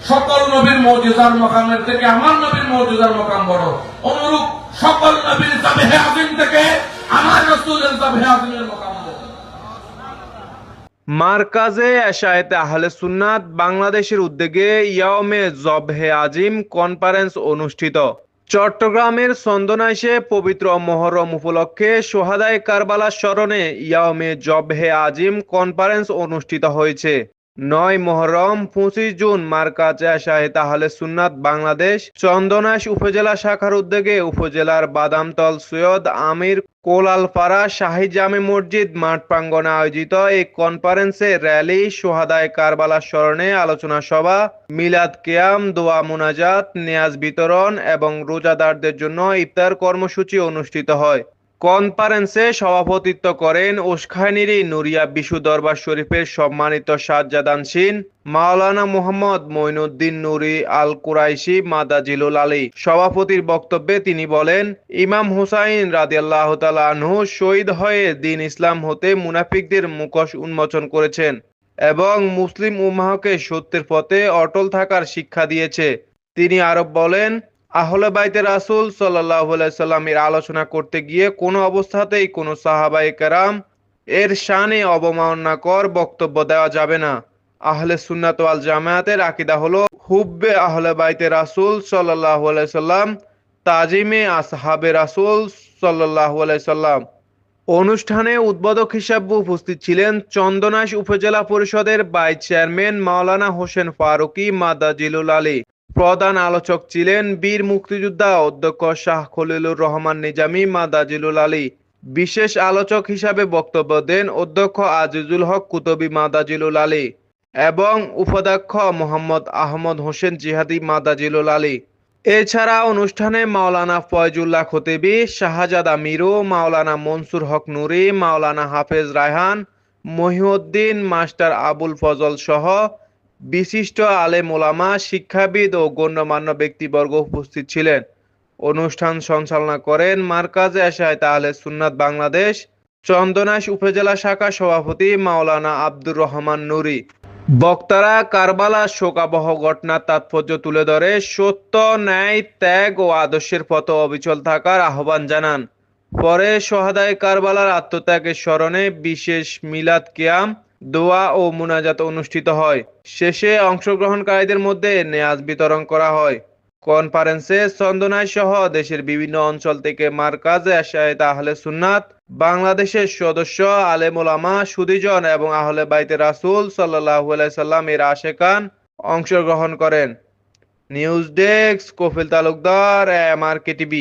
সকল নবীর মুজিজার মাকামের থেকে আমার নবীর মুজিজার মাকাম বড়। অনুরূপ সকল নবীর যাবেহে আযীম থেকে আমার রাসূলের যাবেহে আযীমের মাকাম বড়। মারকাজে এশায়েতে আহলে সুন্নাত বাংলাদেশের উদ্যোগে ইয়াউমে জবহে আজিম কনফারেন্স অনুষ্ঠিত। চট্টগ্রামের চন্দনাইশে পবিত্র মুহররম উপলক্ষে সোহাদায়ে কারবালার স্মরণে ইয়াউমে জবহে আজিম কনফারেন্স অনুষ্ঠিত হয়েছে। ৯ মুহররম ২৫ জুন মারকাজে এশায়েতে আহলে সুন্নাত বাংলাদেশ চন্দনাইশ উপজেলা শাখার উদ্যোগে উপজেলার বাদামতল সৈয়দ আমির কোলালপাড়া শাহী জামে মসজিদ মাঠ প্রাঙ্গণে আয়োজিত এই কনফারেন্সে র্যালি, সোহাদায়ে কারবালার স্মরণে আলোচনা সভা, মিলাদ কিয়াম, দোয়া মুনাজাত, নিয়াজ বিতরণ এবং রোজাদারদের জন্য ইফতার কর্মসূচি অনুষ্ঠিত হয়। কনফারেন্সে সভাপতিত্ব করেন উস্কানিরি নুরিয়া বিশু দরবার শরীফের সম্মানিত সাজ্জাদানশীন মাওলানা মুহাম্মদ মঈনুদ্দিন নুরি আল কুরাইশি মাদাজিলুল আলী। সভাপতির বক্তব্যে তিনি বলেন, ইমাম হুসাইন রাদিয়াল্লাহু তাআলা আনহু শহীদ হয়ে দ্বীন ইসলাম হতে মুনাফিকদের মুখোশ উন্মোচন করেছেন এবং মুসলিম উম্মাহকে সত্যের পথে অটল থাকার শিক্ষা দিয়েছে। তিনি আরো বলেন, আহলে বাইতে রাসূল সাল্লাল্লাহু আলাইহি সাল্লামের আলোচনা করতে গিয়ে কোনো অবস্থাতেই কোনো সাহাবায়ে কেরাম এর শানে অবমাননাকর বক্তব্য দেওয়া যাবে না। আহলে সুন্নাত ওয়াল জামায়াতের আকীদা হলো হুব্বে আহলে বাইতে রাসূল সাল্লাল্লাহু আলাইহি সাল্লাম, তাজিমে আসহাবে রাসূল সাল্লাল্লাহু আলাইহি সাল্লাম। অনুষ্ঠানে উদ্বোধক হিসেবে উপস্থিত ছিলেন চন্দনাইশ উপজেলা পরিষদের ভাইস চেয়ারম্যান মাওলানা হোসেন ফারুকী মাদাজিলুল আলী। প্রধান আলোচক ছিলেন বীর মুক্তিযোদ্ধা অধ্যক্ষ শাহ খলিলুর রহমান নিজামী মাদাজিলুল আলী। বিশেষ আলোচক হিসাবে বক্তব্য দেন অধ্যক্ষ আজিজুল হক কুতুবী মাদাজিলুল আলী এবং উপাধ্যক্ষ মোহাম্মদ আহমদ হোসেন জিহাদি মাদাজিলুল আলী। এছাড়া অনুষ্ঠানে মাওলানা ফয়জুল্লাহ খতিবী, শাহজাদা মিরু, মাওলানা মনসুর হক নুরি, মাওলানা হাফেজ রায়হান, মহিউদ্দিন মাস্টার আবুল ফজল সহ বিশিষ্ট আলেম ওলামা, শিক্ষাবিদ ও গণ্যমান্য ব্যক্তিবর্গ উপস্থিত ছিলেন। অনুষ্ঠান সঞ্চালনা করেন মারকাজে এশায়েতে আহলে সুন্নাত বাংলাদেশ চন্দনাইশ উপজেলা শাখা সভাপতি মাওলানা আব্দুর রহমান নুরি। বক্তারা কারবালার শোকাবহ ঘটনার তাৎপর্য তুলে ধরে সত্য, ন্যায়, ত্যাগ ও আদর্শের পথে অবিচল থাকার আহ্বান জানান। পরে সোহাদায়ে কারবালার আত্মত্যাগের স্মরণে বিশেষ মিলাদ কিয়াম, দোয়া ও মুনাজাত অনুষ্ঠিত হয়। শেষে অংশগ্রহণকারীদের মধ্যে নেয়াজ বিতরণ করা হয়। কনফারেন্সে চন্দনাইশ সহ দেশের বিভিন্ন অঞ্চল থেকে মারকাজে এশায়েতে আহলে সুন্নাত বাংলাদেশের সদস্য, আলেম ওলামা, সুধীজন এবং আহলে বাইতে রাসূল সাল্লাল্লাহু আলাইহি সাল্লাম এর আশেকান অংশগ্রহণ করেন। News desk, Kafil Talukdar, MRK TV।